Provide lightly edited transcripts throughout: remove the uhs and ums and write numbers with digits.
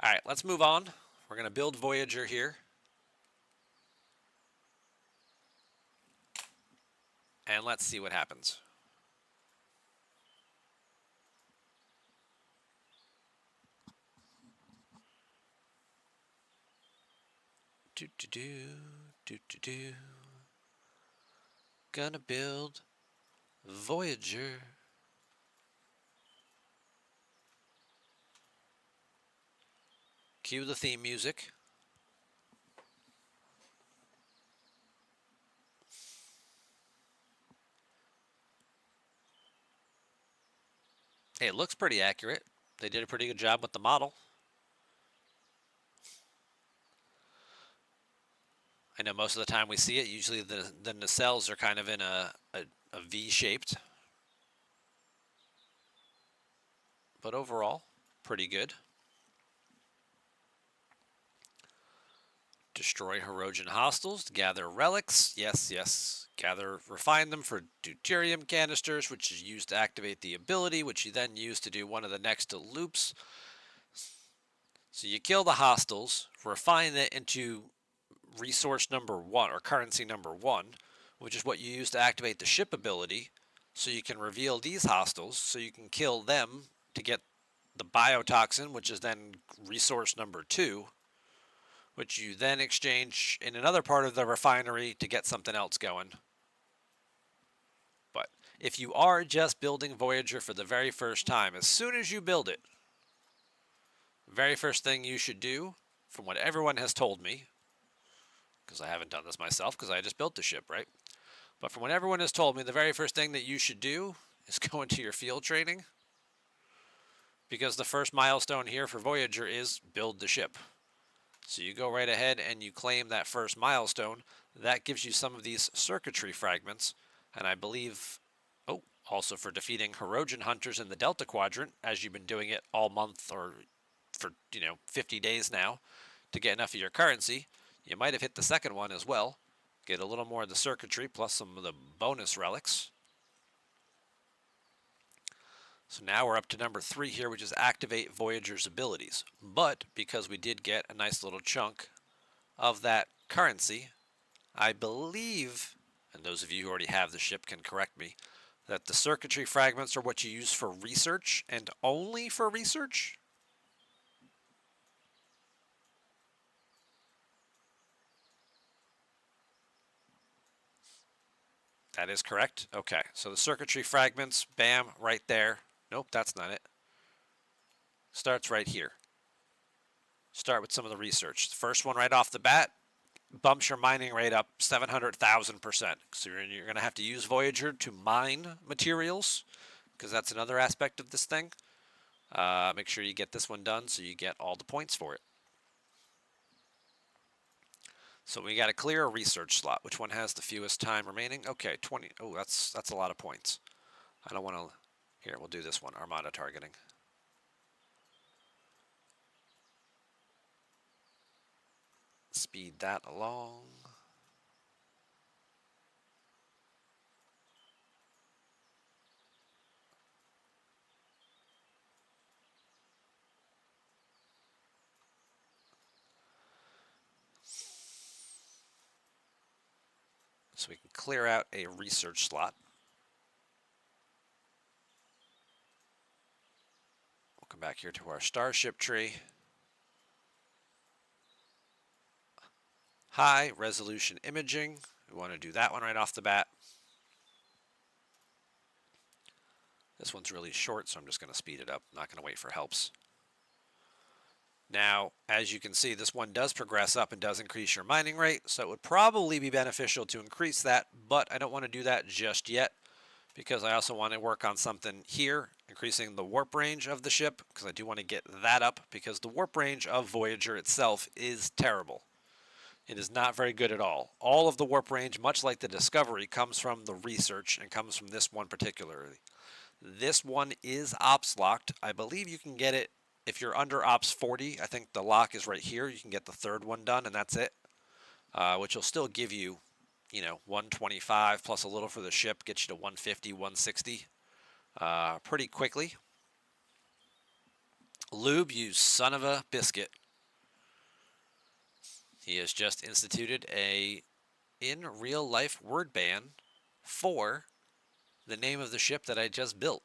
All right, let's move on. We're going to build Voyager here. And let's see what happens. Do do do do do do. Gonna build Voyager. Cue the theme music. Hey, it looks pretty accurate. They did a pretty good job with the model. I know most of the time we see it, usually the nacelles are kind of in a V-shaped. But overall, pretty good. Destroy Hirogen hostiles, gather relics. Yes, yes. Refine them for deuterium canisters, which is used to activate the ability, which you then use to do one of the next loops. So you kill the hostiles, refine it into resource number 1, or currency number 1, which is what you use to activate the ship ability. So you can reveal these hostiles, so you can kill them to get the biotoxin, which is then resource number 2, which you then exchange in another part of the refinery to get something else going. But if you are just building Voyager for the very first time, as soon as you build it, the very first thing you should do, from what everyone has told me, because I haven't done this myself because I just built the ship, right? But from what everyone has told me, the very first thing that you should do is go into your field training, because the first milestone here for Voyager is build the ship. So you go right ahead and you claim that first milestone. That gives you some of these circuitry fragments, and I believe, also for defeating Hirogen hunters in the Delta Quadrant, as you've been doing it all month or for 50 days now to get enough of your currency. You might have hit the second one as well. Get a little more of the circuitry plus some of the bonus relics. So now we're up to number 3 here, which is activate Voyager's abilities. But because we did get a nice little chunk of that currency, I believe, and those of you who already have the ship can correct me, that the circuitry fragments are what you use for research and only for research? That is correct. Okay, so the circuitry fragments, bam, right there. Nope, that's not it. Starts right here. Start with some of the research. The first one right off the bat bumps your mining rate up 700,000%. So you're going to have to use Voyager to mine materials, because that's another aspect of this thing. Make sure you get this one done so you get all the points for it. So we got to clear a research slot. Which one has the fewest time remaining? Okay, 20. Oh, that's a lot of points. I don't want to. Here, we'll do this one. Armada targeting. Speed that along. So we can clear out a research slot. We'll come back here to our starship tree. High resolution imaging. We want to do that one right off the bat. This one's really short, so I'm just going to speed it up. I'm not going to wait for helps. Now, as you can see, this one does progress up and does increase your mining rate, so it would probably be beneficial to increase that, but I don't want to do that just yet because I also want to work on something here, increasing the warp range of the ship, because I do want to get that up, because the warp range of Voyager itself is terrible. It is not very good at all. All of the warp range, much like the Discovery, comes from the research and comes from this one particularly. This one is ops locked. I believe you can get it if you're under ops 40. I think the lock is right here. You can get the third one done, and that's it, which will still give you, 125 plus a little for the ship, get you to 150, 160 pretty quickly. Lube, you son of a biscuit. He has just instituted a in real life word ban for the name of the ship that I just built.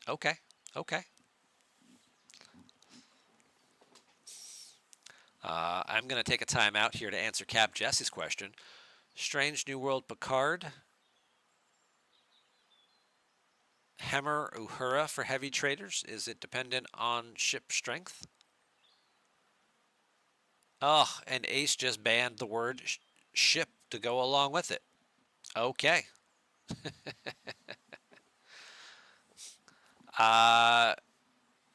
Okay, okay. I'm going to take a time out here to answer Cap Jesse's question. Strange New World Picard. Hemmer Uhura for heavy traders. Is it dependent on ship strength? Oh, and Ace just banned the word ship to go along with it. Okay. uh,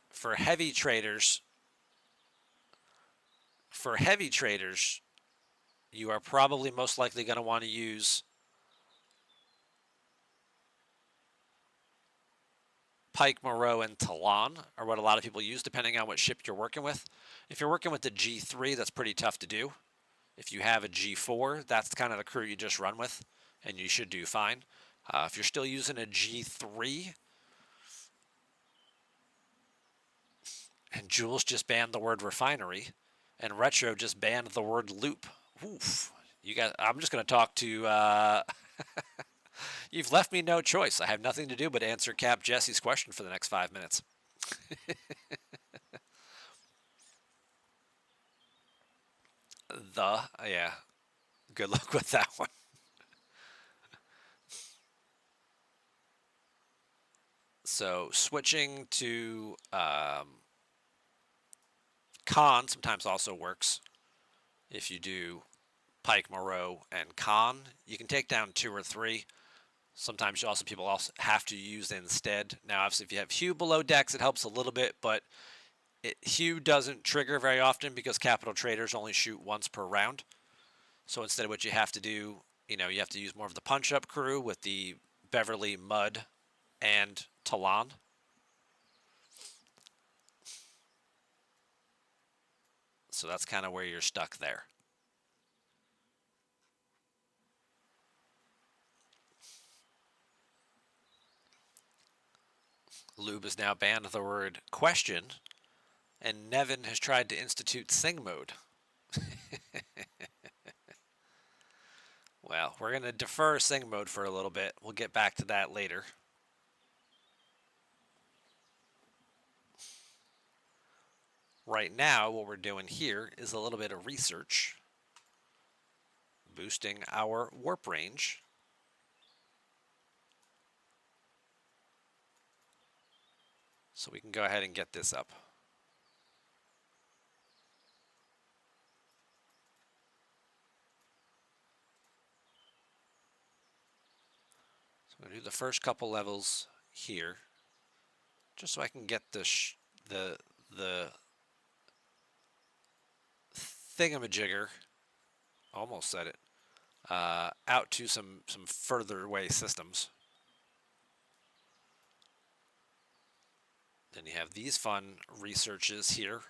for heavy traders, you are probably most likely going to want to use Pike, Moreau, and Talon are what a lot of people use, depending on what ship you're working with. If you're working with the G3, that's pretty tough to do. If you have a G4, that's kind of the crew you just run with, and you should do fine. If you're still using a G3, and Jules just banned the word refinery, and Retro just banned the word loop. Oof. You got. I'm just going to talk to. You've left me no choice. I have nothing to do but answer Cap Jesse's question for the next 5 minutes. Yeah. Good luck with that one. So switching to Con sometimes also works. If you do Pike, Moreau, and Con, you can take down 2 or 3. Sometimes people also have to use instead. Now, obviously, if you have Hugh below decks, it helps a little bit, but Hugh doesn't trigger very often because capital traders only shoot once per round. So instead, what you have to do, you have to use more of the punch-up crew with the Beverly, Mudd, and Talon. So that's kind of where you're stuck there. Lube has now banned the word question, and Nevin has tried to institute sing mode. Well, we're going to defer sing mode for a little bit. We'll get back to that later. Right now, what we're doing here is a little bit of research, boosting our warp range. So we can go ahead and get this up. So I'm going to do the first couple levels here, just so I can get the thingamajigger, almost said it, out to some further away systems. Then you have these fun researches here,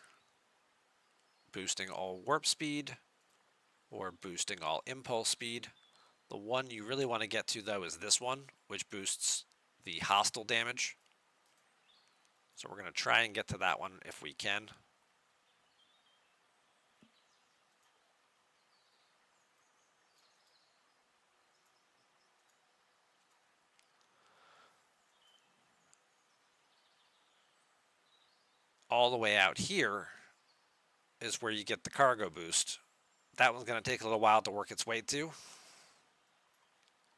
boosting all warp speed or boosting all impulse speed. The one you really want to get to, though, is this one, which boosts the hostile damage. So we're going to try and get to that one if we can. All the way out here is where you get the cargo boost. That one's going to take a little while to work its way to.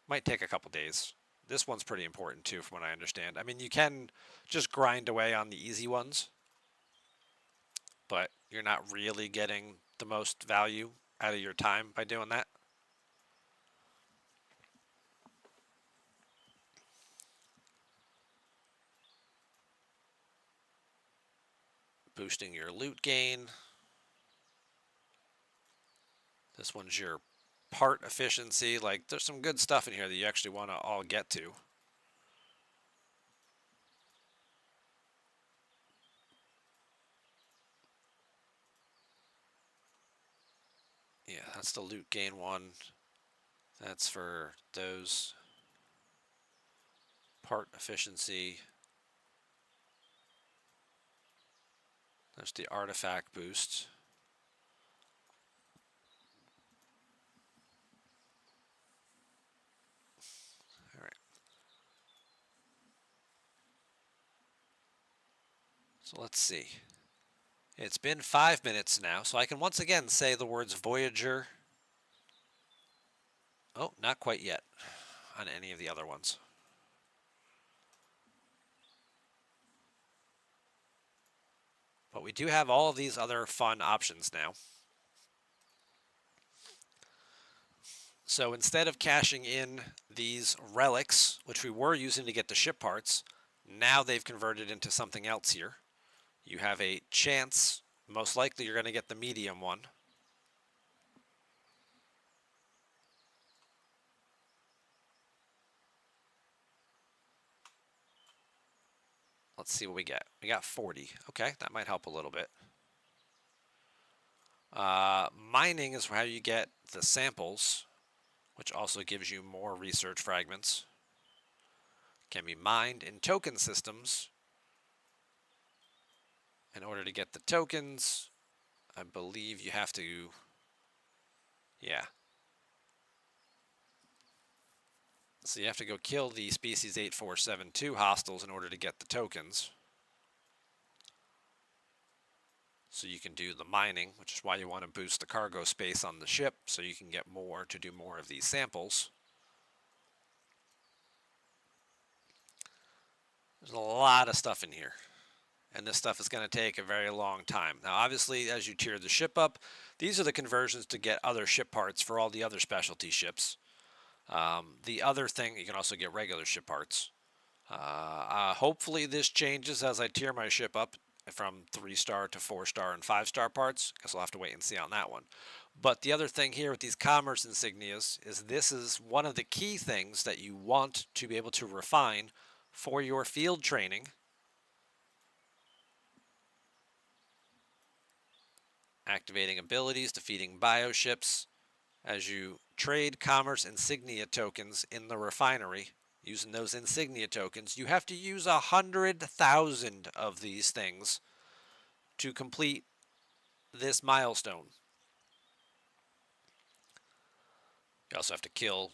Might take a couple days. This one's pretty important too, from what I understand. I mean, you can just grind away on the easy ones, but you're not really getting the most value out of your time by doing that. Boosting your loot gain. This one's your part efficiency. Like, there's some good stuff in here that you actually want to all get to. Yeah, that's the loot gain one. That's for those. Part efficiency. There's the artifact boost. All right. So let's see. It's been 5 minutes now, so I can once again say the words Voyager. Oh, not quite yet on any of the other ones. But we do have all of these other fun options now. So instead of cashing in these relics, which we were using to get the ship parts, now they've converted into something else here. You have a chance, most likely you're going to get the medium one. Let's see what we get. We got 40. Okay, that might help a little bit. Mining is how you get the samples, which also gives you more research fragments. Can be mined in token systems. In order to get the tokens, I believe you have to, yeah. So you have to go kill the species 8472 hostiles in order to get the tokens. So you can do the mining, which is why you want to boost the cargo space on the ship so you can get more to do more of these samples. There's a lot of stuff in here, and this stuff is going to take a very long time. Now, obviously, as you tier the ship up, these are the conversions to get other ship parts for all the other specialty ships. The other thing, you can also get regular ship parts. Hopefully this changes as I tier my ship up from 3-star to 4-star and 5-star parts. Guess we'll have to wait and see on that one. But the other thing here with these commerce insignias is this is one of the key things that you want to be able to refine for your field training. Activating abilities, defeating bioships. As you trade commerce insignia tokens in the refinery, using those insignia tokens, you have to use 100,000 of these things to complete this milestone. You also have to kill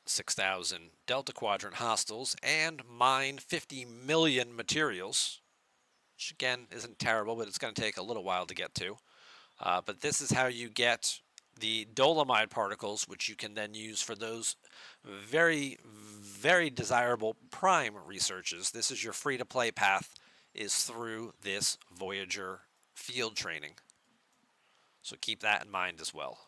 6,000 Delta Quadrant hostiles and mine 50 million materials, which again isn't terrible, but it's going to take a little while to get to. But this is how you get the dolomite particles, which you can then use for those very, very desirable prime researches. This is your free-to-play path, is through this Voyager field training. So keep that in mind as well.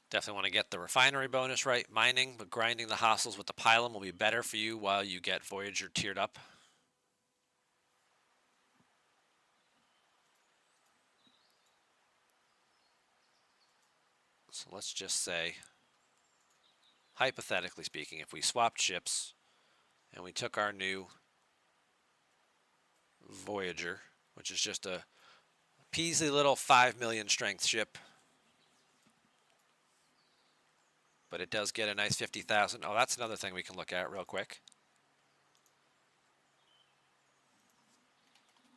Definitely want to get the refinery bonus right. Mining, but grinding the hostiles with the pylon will be better for you while you get Voyager tiered up. So let's just say, hypothetically speaking, if we swapped ships and we took our new Voyager, which is just a peasy little 5 million strength ship, but it does get a nice 50,000. Oh, that's another thing we can look at real quick.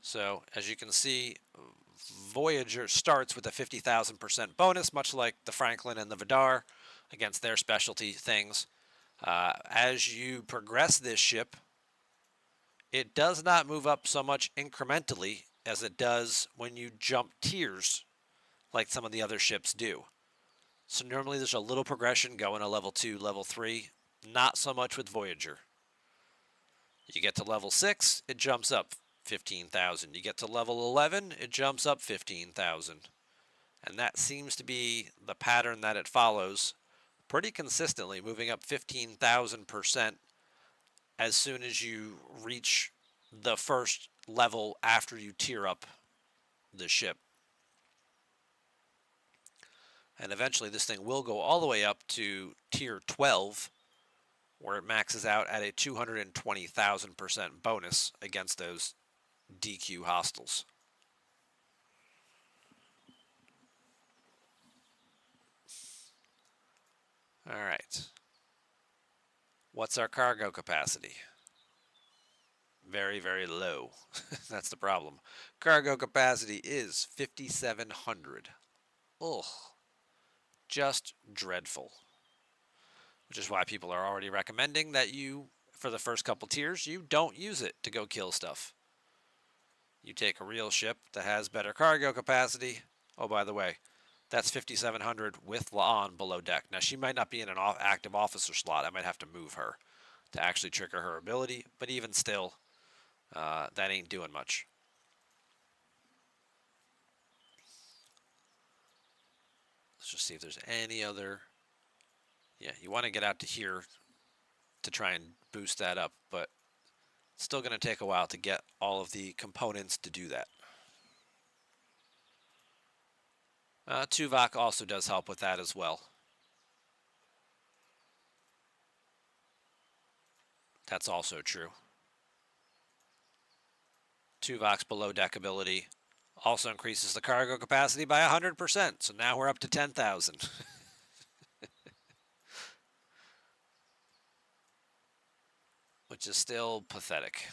So as you can see, Voyager starts with a 50,000% bonus, much like the Franklin and the Vidar against their specialty things. As you progress this ship, it does not move up so much incrementally as it does when you jump tiers like some of the other ships do. So normally there's a little progression going to level 2, level 3, not so much with Voyager. You get to level 6, it jumps up 15,000. You get to level 11, it jumps up 15,000. And that seems to be the pattern that it follows pretty consistently, moving up 15,000% as soon as you reach the first level after you tier up the ship. And eventually this thing will go all the way up to tier 12, where it maxes out at a 220,000% bonus against those DQ hostiles. All right. What's our cargo capacity? Very, very low. That's the problem. Cargo capacity is 5,700. Ugh. Just dreadful. Which is why people are already recommending that you, for the first couple tiers, you don't use it to go kill stuff. You take a real ship that has better cargo capacity. Oh, by the way, that's 5,700 with La'an below deck. Now, she might not be in an active officer slot. I might have to move her to actually trigger her ability. But even still, that ain't doing much. Let's just see if there's any other... Yeah, you want to get out to here to try and boost that up, but it's still going to take a while to get all of the components to do that. Tuvok also does help with that as well. That's also true. Tuvok's below deck ability also increases the cargo capacity by 100%, so now we're up to 10,000. Which is still pathetic.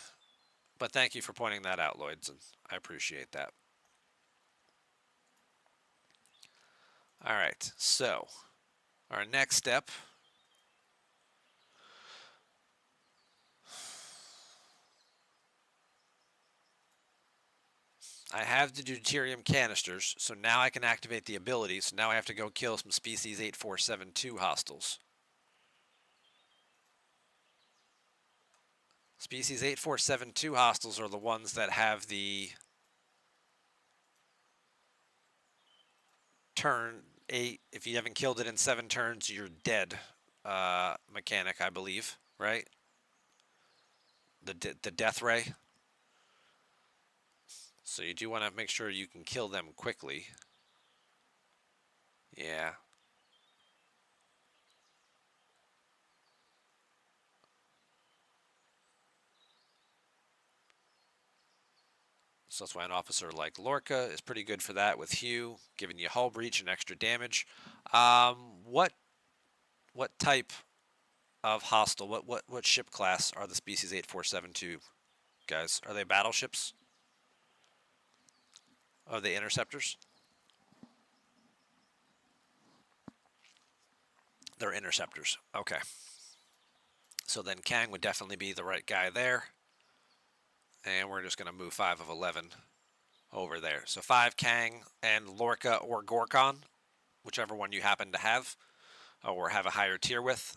But thank you for pointing that out, Lloyds, and I appreciate that. All right, so our next step I have the deuterium canisters, so now I can activate the ability. So now I have to go kill some species 8472 hostiles. Species 8472 hostiles are the ones that have the turn 8. If you haven't killed it in 7 turns, you're dead mechanic, I believe, right? The death ray. So you do want to make sure you can kill them quickly. Yeah. So that's why an officer like Lorca is pretty good for that with Hugh, giving you hull breach and extra damage. What type of hostile, what ship class are the species 8472 guys? Are they battleships? Are they interceptors? They're interceptors. Okay. So then Kang would definitely be the right guy there. And we're just going to move 5 of 11 over there. So 5 Kang and Lorca or Gorkon, whichever one you happen to have or have a higher tier with.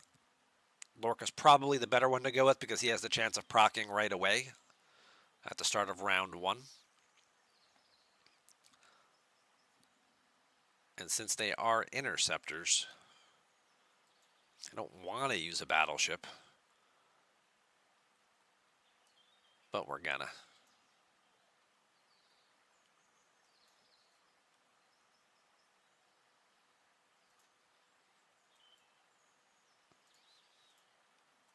Lorca's probably the better one to go with because he has the chance of proccing right away at the start of round 1. And since they are interceptors, I don't want to use a battleship, but we're gonna.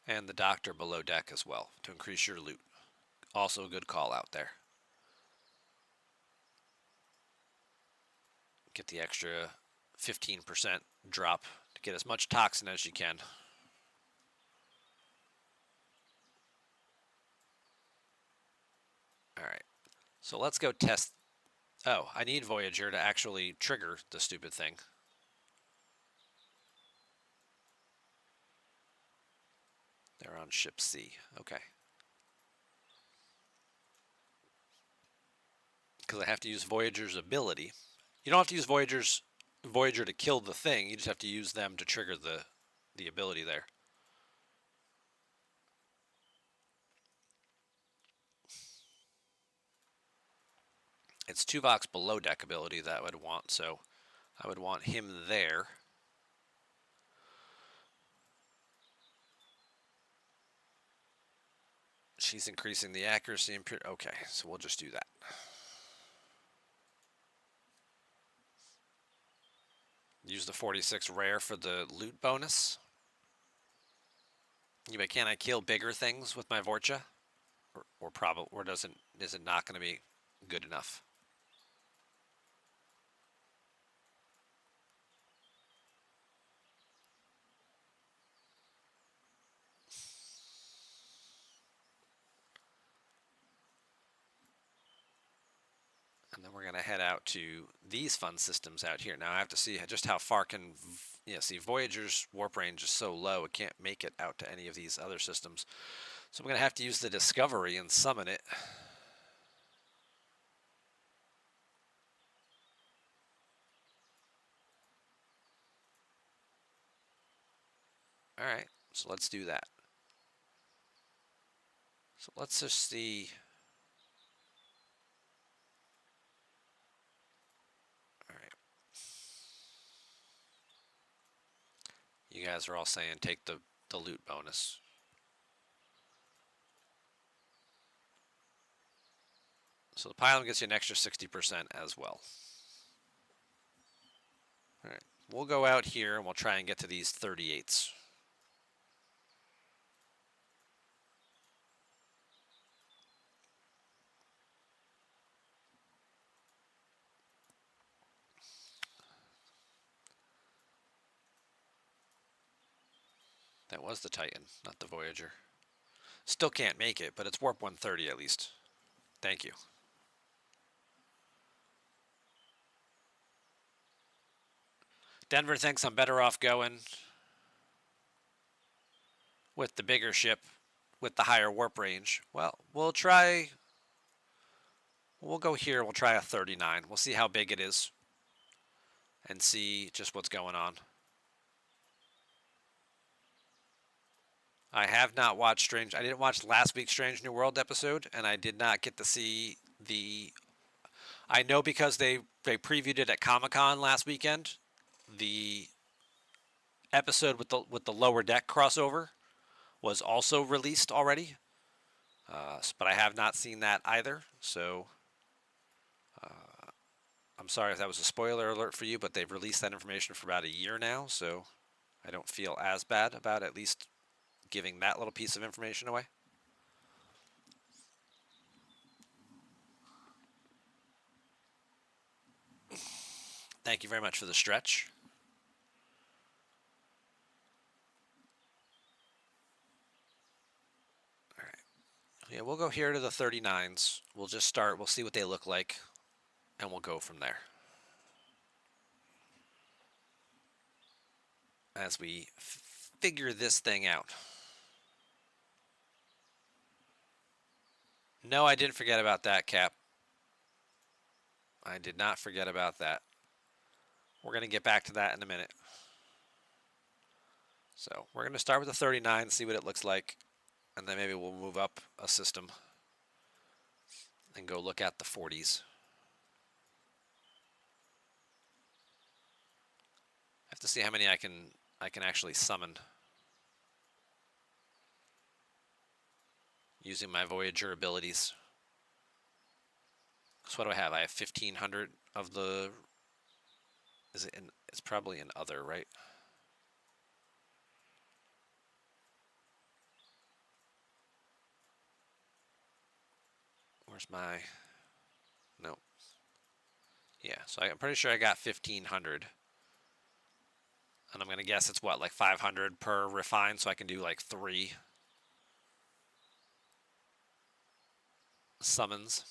And the doctor below deck as well to increase your loot. Also a good call out there. Get the extra 15% drop to get as much toxin as you can. Alright, so let's go test. Oh, I need Voyager to actually trigger the stupid thing. They're on ship C. Okay. Because I have to use Voyager's ability. You don't have to use Voyager to kill the thing. You just have to use them to trigger the ability there. It's Tuvok's below deck ability that I would want, so I would want him there. She's increasing the accuracy. Okay, so we'll just do that. Use the 46 rare for the loot bonus. But can I kill bigger things with my Vorcha? Or is it not going to be good enough? out to these fun systems out here. Now I have to see just how far can, see Voyager's warp range is so low it can't make it out to any of these other systems. So I'm going to have to use the Discovery and summon it. All right, so let's do that. So let's just see. All right. You guys are all saying take the loot bonus. So the pylon gets you an extra 60% as well. All right, we'll go out here and we'll try and get to these 38s. That was the Titan, not the Voyager. Still can't make it, but it's warp 130 at least. Thank you. Denver thinks I'm better off going with the bigger ship with the higher warp range. Well, we'll go here. We'll try a 39. We'll see how big it is and see just what's going on. I have not watched I didn't watch last week's Strange New World episode, and I did not get to see I know because they previewed it at Comic-Con last weekend. The episode with the lower deck crossover was also released already, but I have not seen that either. So I'm sorry if that was a spoiler alert for you, but they've released that information for about a year now, so I don't feel as bad about at least giving that little piece of information away. Thank you very much for the stretch. All right. Yeah, we'll go here to the 39s. We'll just start. We'll see what they look like, and we'll go from there. As we figure this thing out. No, I didn't forget about that, Cap. I did not forget about that. We're going to get back to that in a minute. So we're going to start with the 39, see what it looks like, and then maybe we'll move up a system and go look at the 40s. I have to see how many I can actually summon using my Voyager abilities. So what do I have? I have 1,500 of the. Is it in? It's probably in other, right? Where's my? No. Yeah, so I'm pretty sure I got 1,500. And I'm going to guess it's what, like 500 per refine, so I can do like 3 summons.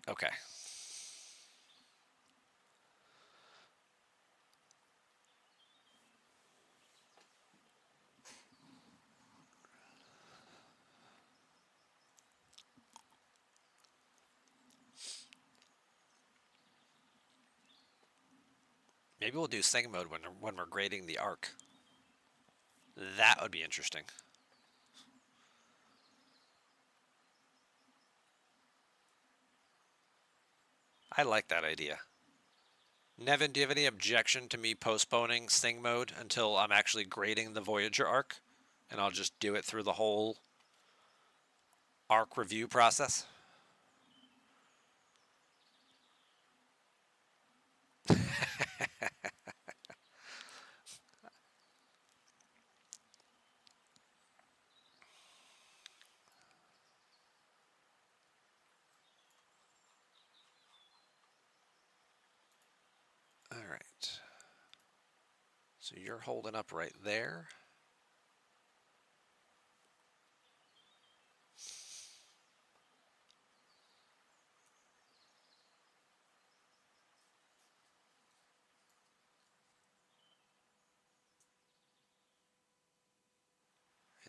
Okay. Maybe we'll do Sing mode when we're grading the arc. That would be interesting. I like that idea. Nevin, do you have any objection to me postponing Sing mode until I'm actually grading the Voyager arc? And I'll just do it through the whole arc review process? All right. So you're holding up right there.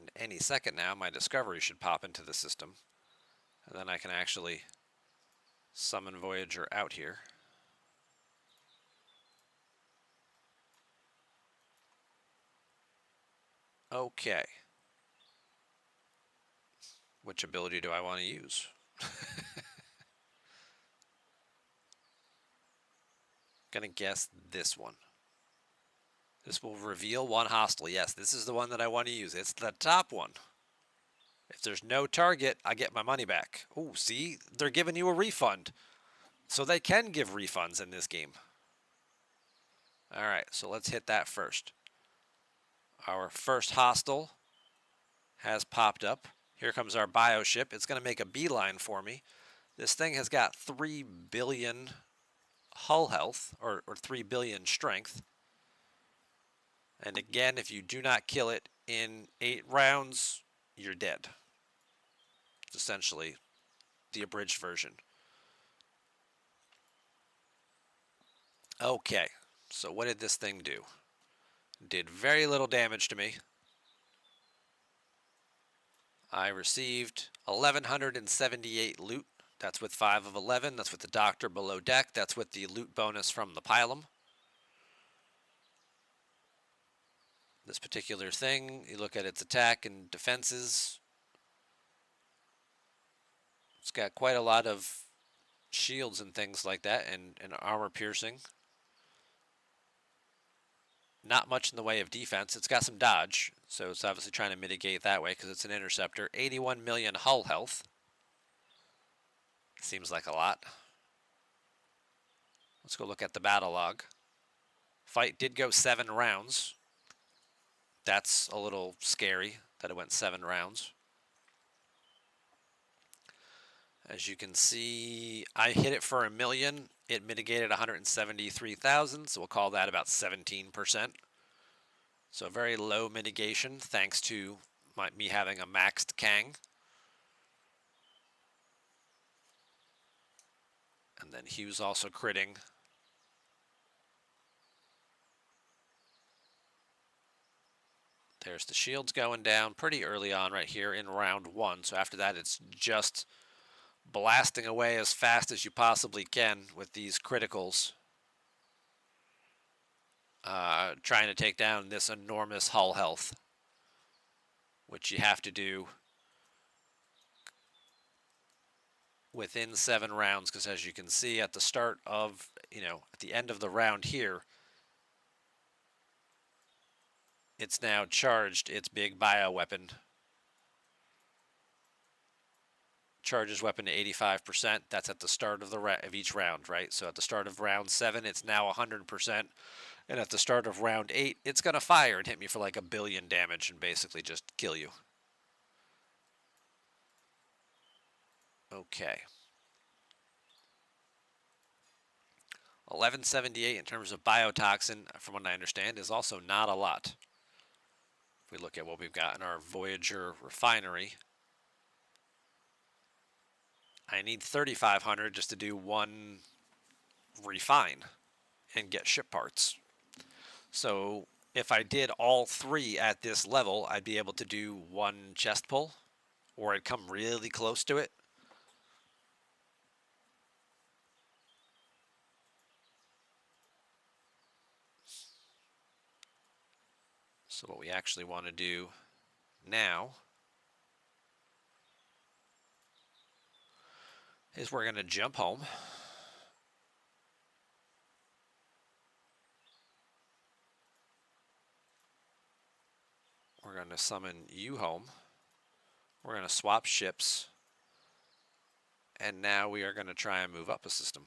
And any second now, my discovery should pop into the system. And then I can actually summon Voyager out here. Okay. Which ability do I want to use? Gonna guess this one. This will reveal one hostile. Yes, this is the one that I want to use. It's the top one. If there's no target, I get my money back. Oh, see? They're giving you a refund. So they can give refunds in this game. Alright, so let's hit that first. Our first hostile has popped up. Here comes our bioship. It's going to make a beeline for me. This thing has got 3 billion hull health, or 3 billion strength. And again, if you do not kill it in 8 rounds, you're dead. It's essentially the abridged version. Okay, so what did this thing do? Did very little damage to me. I received 1,178 loot. That's with 5 of 11. That's with the doctor below deck. That's with the loot bonus from the pylum. This particular thing, you look at its attack and defenses. It's got quite a lot of shields and things like that, and armor piercing. Not much in the way of defense. It's got some dodge, so it's obviously trying to mitigate that way because it's an interceptor. 81 million hull health. Seems like a lot. Let's go look at the battle log. Fight did go 7 rounds. That's a little scary that it went 7 rounds. As you can see, I hit it for 1 million. It mitigated 173,000, so we'll call that about 17%. So very low mitigation thanks to me having a maxed Kang. And then Hughes also critting. There's the shields going down pretty early on right here in round 1. So after that, it's just blasting away as fast as you possibly can with these criticals. Trying to take down this enormous hull health, which you have to do within 7 rounds, because as you can see at the start of, at the end of the round here, it's now charged its big bio weapon. Charges weapon to 85%. That's at the start of of each round, right? So at the start of round 7, it's now 100%. And at the start of round 8, it's going to fire and hit me for like 1 billion damage and basically just kill you. Okay. 1178 in terms of biotoxin, from what I understand, is also not a lot. If we look at what we've got in our Voyager refinery, I need 3,500 just to do 1 refine and get ship parts. So if I did all 3 at this level, I'd be able to do 1 chest pull, or I'd come really close to it. So what we actually want to do now is we're going to jump home. We're going to summon you home. We're going to swap ships. And now we are going to try and move up a system.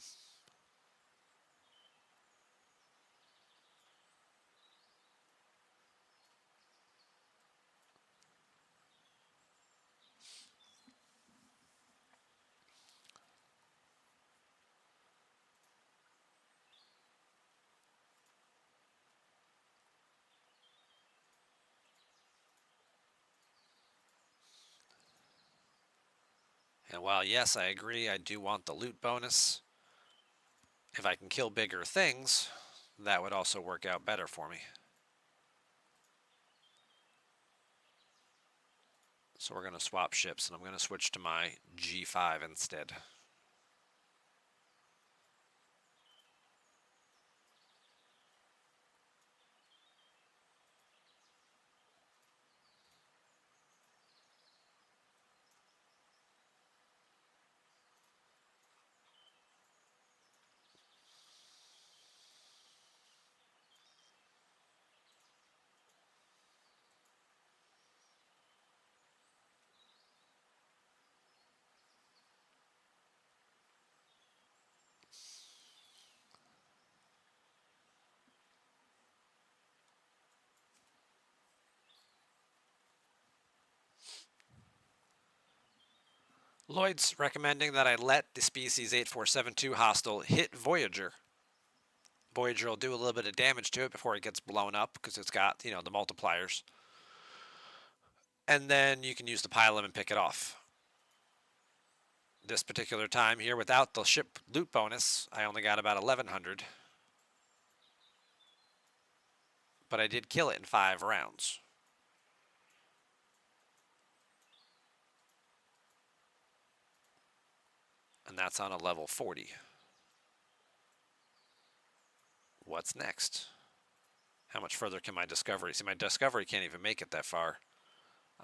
And while, yes, I agree, I do want the loot bonus, if I can kill bigger things, that would also work out better for me. So we're going to swap ships, and I'm going to switch to my G5 instead. Lloyd's recommending that I let the species 8472 hostile hit Voyager. Voyager will do a little bit of damage to it before it gets blown up because it's got, the multipliers. And then you can use the pylon and pick it off. This particular time here, without the ship loot bonus, I only got about 1100. But I did kill it in 5 rounds. And that's on a level 40. What's next? How much further can my discovery? See, my discovery can't even make it that far.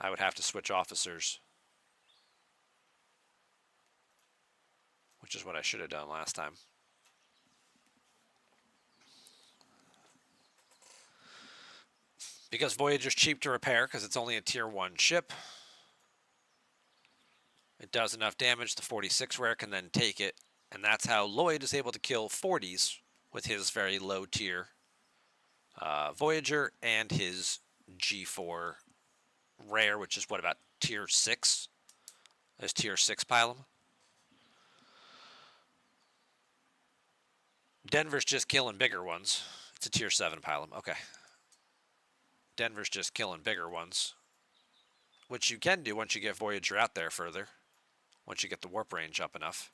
I would have to switch officers, which is what I should have done last time. Because Voyager's cheap to repair, because it's only a tier 1 ship, it does enough damage, the 46 rare can then take it, and that's how Lloyd is able to kill 40s with his very low tier Voyager and his G4 rare, which is what, about tier 6? There's tier 6 pylum. Denver's just killing bigger ones. It's a tier 7 pylum. Okay. Denver's just killing bigger ones, which you can do once you get Voyager out there further, once you get the warp range up enough.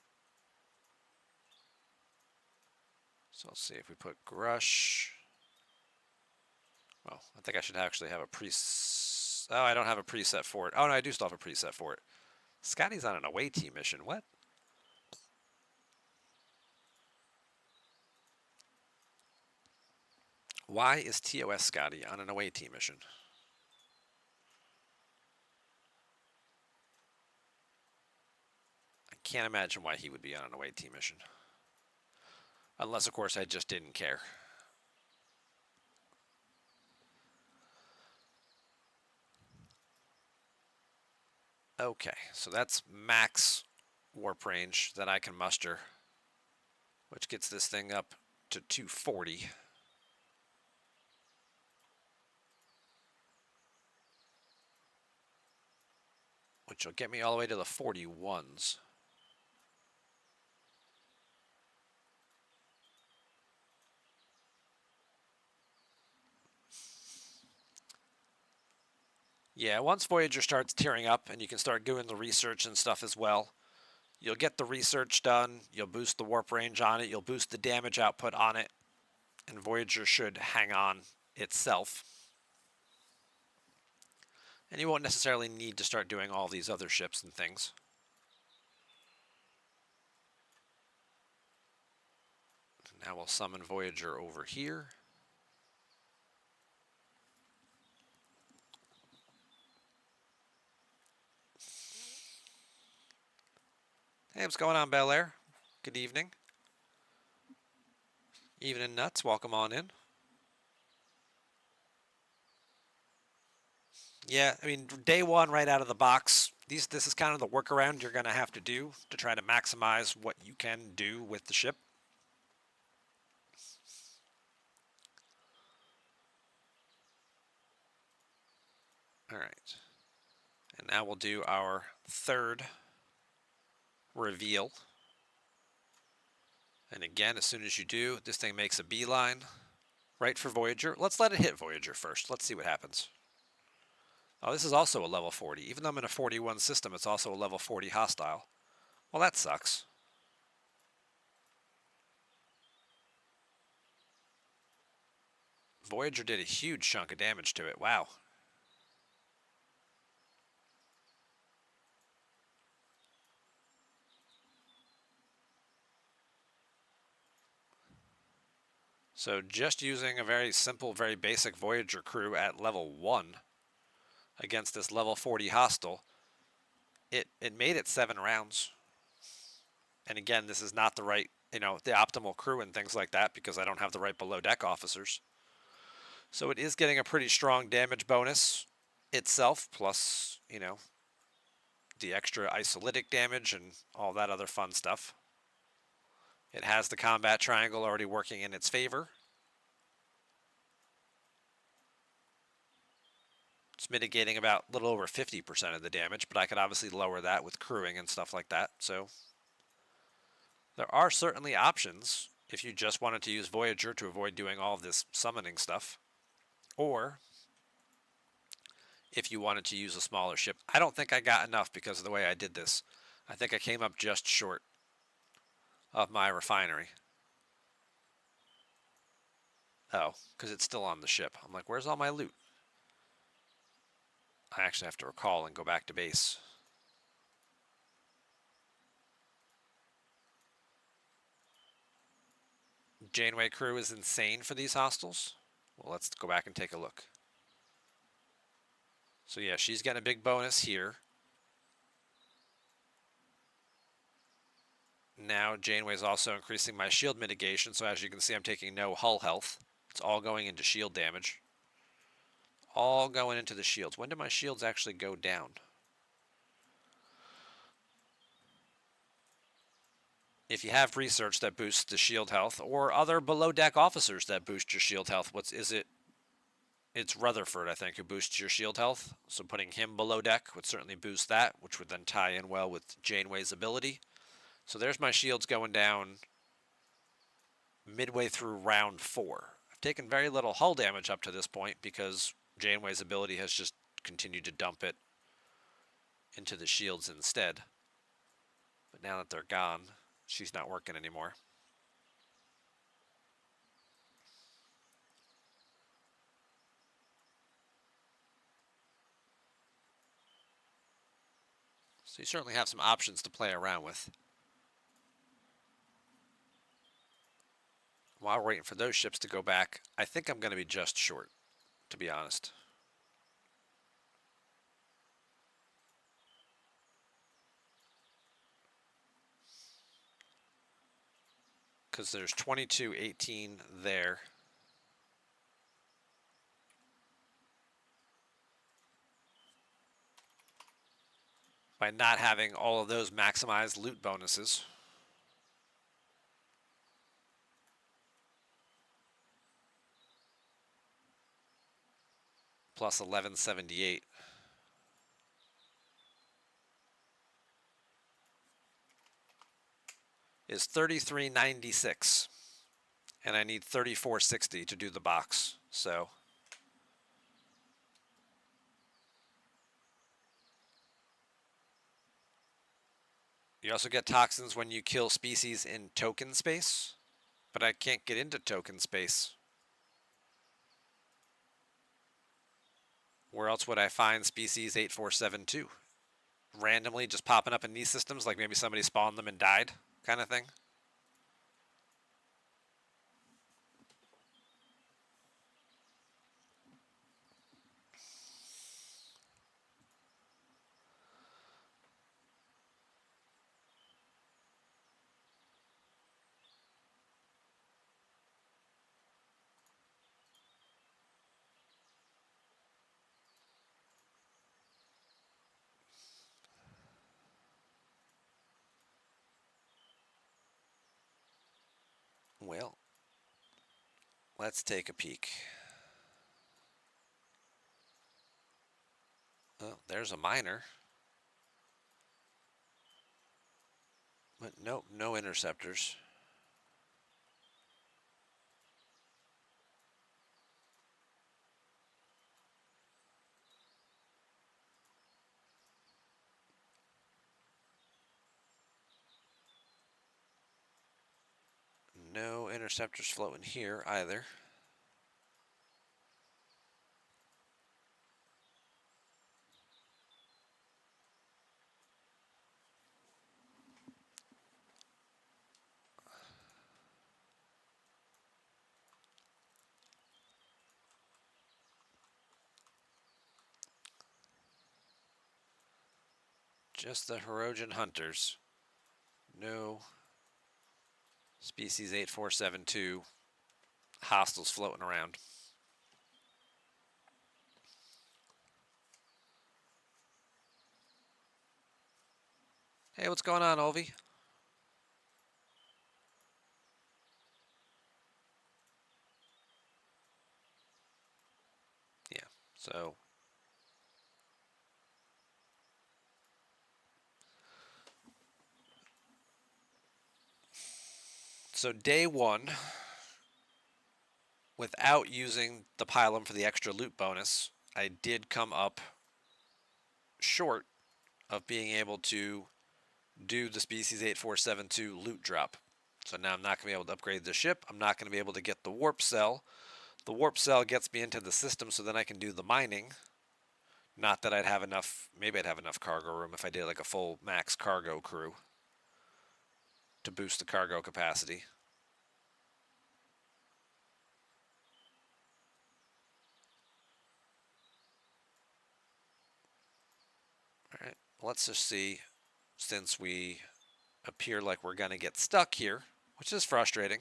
So let's see if we put Grush. Well, I think I should actually have a preset. Oh, I don't have a preset for it. Oh, no, I do still have a preset for it. Scotty's on an away team mission. What? Why is TOS Scotty on an away team mission? I can't imagine why he would be on an away team mission. Unless, of course, I just didn't care. Okay, so that's max warp range that I can muster, which gets this thing up to 240. Which will get me all the way to the 41s. Yeah, once Voyager starts tearing up and you can start doing the research and stuff as well, you'll get the research done, you'll boost the warp range on it, you'll boost the damage output on it, and Voyager should hang on itself. And you won't necessarily need to start doing all these other ships and things. Now we'll summon Voyager over here. Hey, what's going on, Bel Air? Good evening. Evening Nuts, welcome on in. Yeah, I mean, day one right out of the box, this is kind of the workaround you're going to have to do to try to maximize what you can do with the ship. All right. And now we'll do our third reveal. And again, as soon as you do, this thing makes a beeline right for Voyager. Let's let it hit Voyager first. Let's see what happens. Oh, this is also a level 40. Even though I'm in a 41 system, it's also a level 40 hostile. Well, that sucks. Voyager did a huge chunk of damage to it. Wow. So just using a very simple, very basic Voyager crew at level 1 against this level 40 hostile, it made it 7 rounds. And again, this is not the right, the optimal crew and things like that because I don't have the right below deck officers. So it is getting a pretty strong damage bonus itself, plus, the extra isolytic damage and all that other fun stuff. It has the combat triangle already working in its favor. It's mitigating about a little over 50% of the damage, but I could obviously lower that with crewing and stuff like that. So there are certainly options if you just wanted to use Voyager to avoid doing all of this summoning stuff. Or if you wanted to use a smaller ship. I don't think I got enough because of the way I did this. I think I came up just short of my refinery. Oh, because it's still on the ship. I'm like, where's all my loot? I actually have to recall and go back to base. Janeway crew is insane for these hostiles. Well, let's go back and take a look. So yeah, she's getting a big bonus here. Now Janeway's also increasing my shield mitigation, so as you can see I'm taking no hull health. It's all going into shield damage. All going into the shields. When do my shields actually go down? If you have research that boosts the shield health, or other below deck officers that boost your shield health, it's Rutherford, I think, who boosts your shield health. So putting him below deck would certainly boost that, which would then tie in well with Janeway's ability. So there's my shields going down midway through round 4. I've taken very little hull damage up to this point because Janeway's ability has just continued to dump it into the shields instead. But now that they're gone, she's not working anymore. So you certainly have some options to play around with. While we're waiting for those ships to go back, I think I'm going to be just short, to be honest. Because there's 2218 there. By not having all of those maximized loot bonuses. Plus 1178. Is 3396. And I need 3460 to do the box. So you also get toxins when you kill species in token space, but I can't get into token space. Where else would I find species 8472? Randomly just popping up in these systems, like maybe somebody spawned them and died, kind of thing. Well, let's take a peek. Oh, there's a miner. But nope, no interceptors. No interceptors floating here either. Just the Hirogen hunters. No species 8472 hostiles floating around. Hey, what's going on, Olvi? Yeah, so day one, without using the pylum for the extra loot bonus, I did come up short of being able to do the species 8472 loot drop. So now I'm not going to be able to upgrade the ship. I'm not going to be able to get the warp cell. The warp cell gets me into the system so then I can do the mining. Not that I'd have enough, maybe I'd have enough cargo room if I did like a full max cargo crew to boost the cargo capacity. Alright, let's just see, since we appear like we're going to get stuck here, which is frustrating.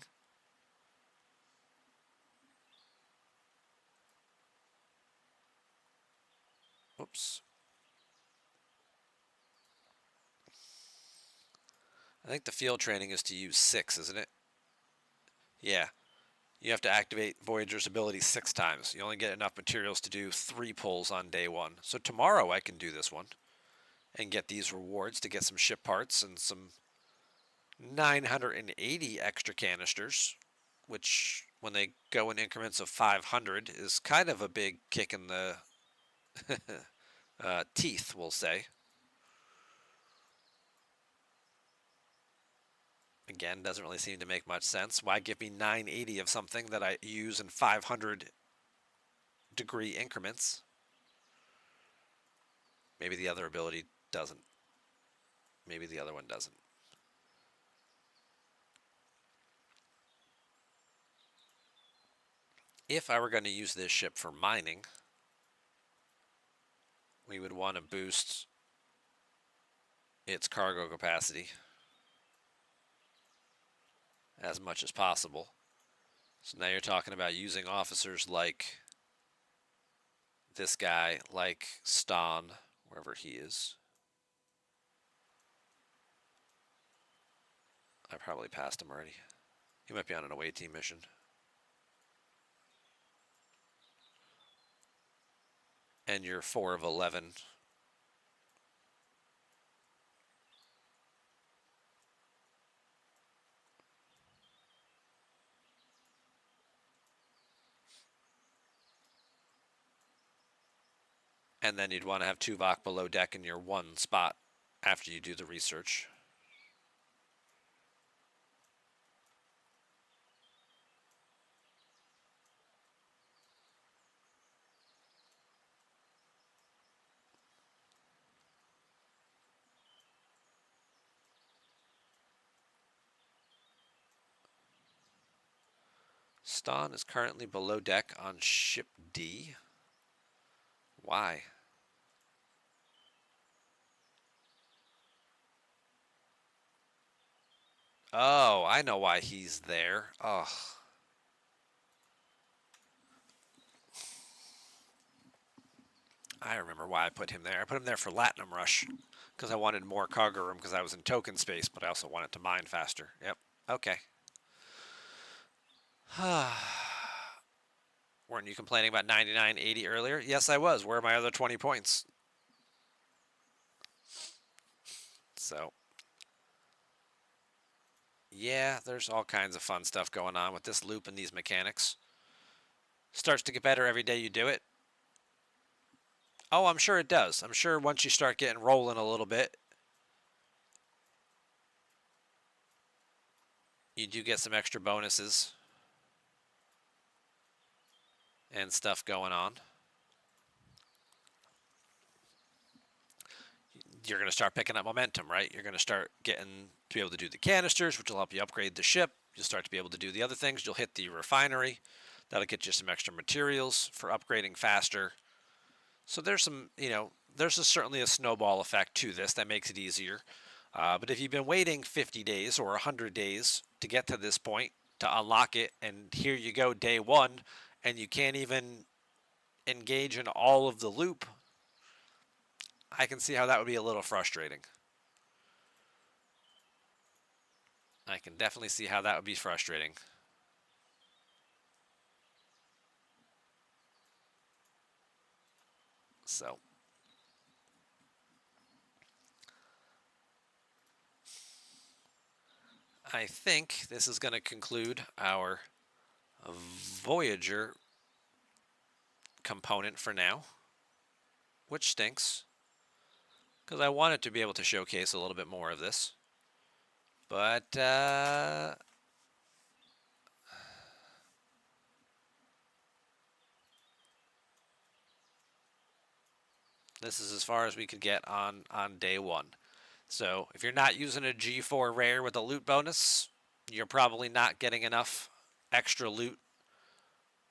Oops. I think the field training is to use 6, isn't it? Yeah. You have to activate Voyager's ability 6 times. You only get enough materials to do 3 pulls on day 1. So tomorrow I can do this one and get these rewards to get some ship parts and some 980 extra canisters, which when they go in increments of 500 is kind of a big kick in the teeth, we'll say. Again, doesn't really seem to make much sense. Why give me 980 of something that I use in 500 degree increments? Maybe the other ability doesn't. Maybe the other one doesn't. If I were going to use this ship for mining, we would want to boost its cargo capacity as much as possible. So now you're talking about using officers like this guy, like Stan, wherever he is. I probably passed him already. He might be on an away team mission. And you're 4 of 11. And then you'd want to have Tuvok below deck in your 1 spot after you do the research. Stan is currently below deck on ship D. Why? Oh, I know why he's there. Oh. I remember why I put him there. I put him there for Latinum Rush because I wanted more cargo room because I was in token space, but I also wanted to mine faster. Yep. Okay. Weren't you complaining about 99.80 earlier? Yes, I was. Where are my other 20 points? So, yeah, there's all kinds of fun stuff going on with this loop and these mechanics. Starts to get better every day you do it. Oh, I'm sure it does. I'm sure once you start getting rolling a little bit, you do get some extra bonuses and stuff going on. You're going to start picking up momentum, right? You're going to start getting to be able to do the canisters, which will help you upgrade the ship. You'll start to be able to do the other things. You'll hit the refinery. That'll get you some extra materials for upgrading faster. So there's some, certainly a snowball effect to this that makes it easier. But if you've been waiting 50 days or 100 days to get to this point to unlock it, and here you go day one, and you can't even engage in all of the loop, I can see how that would be a little frustrating. I can definitely see how that would be frustrating. So, I think this is going to conclude our Voyager component for now, which stinks, because I wanted to be able to showcase a little bit more of this. But, this is as far as we could get on day one. So if you're not using a G4 rare with a loot bonus, you're probably not getting enough extra loot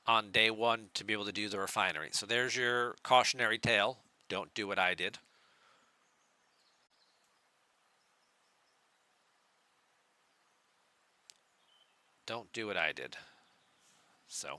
on day one to be able to do the refinery. So there's your cautionary tale. Don't do what I did. Don't do what I did. So